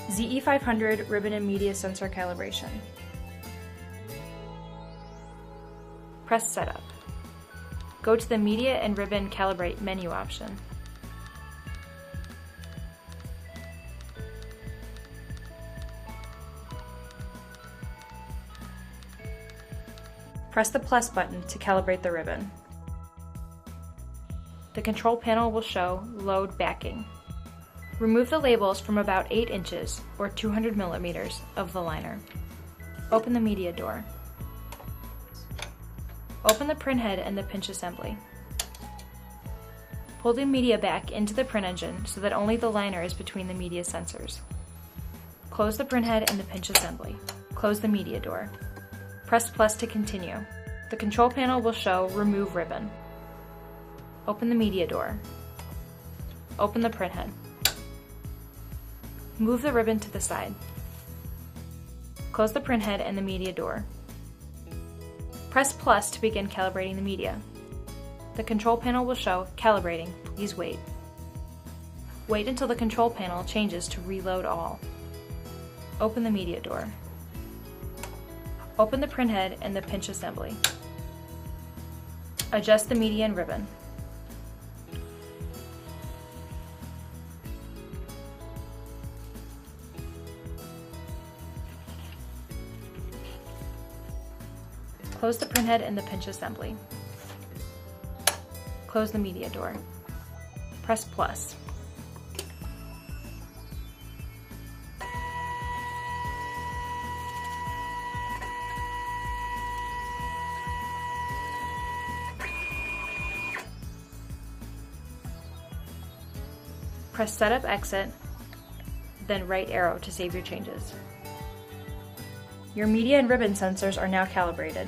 ZE500 ribbon and media sensor calibration. Press Setup. Go to the Media and Ribbon Calibrate menu option. Press the plus button to calibrate the ribbon. The control panel will show Load Backing. Remove the labels from about 8 inches, or 200 millimeters, of the liner. Open the media door. Open the print head and the pinch assembly. Pull the media back into the print engine so that only the liner is between the media sensors. Close the print head and the pinch assembly. Close the media door. Press plus to continue. The control panel will show Remove Ribbon. Open the media door. Open the print head. Move the ribbon to the side. Close the print head and the media door. Press plus to begin calibrating the media. The control panel will show Calibrating. Please wait. Wait until the control panel changes to Reload All. Open the media door. Open the print head and the pinch assembly. Adjust the media and ribbon. Close the print head and the pinch assembly. Close the media door. Press plus. Press Setup Exit, then right arrow to save your changes. Your media and ribbon sensors are now calibrated.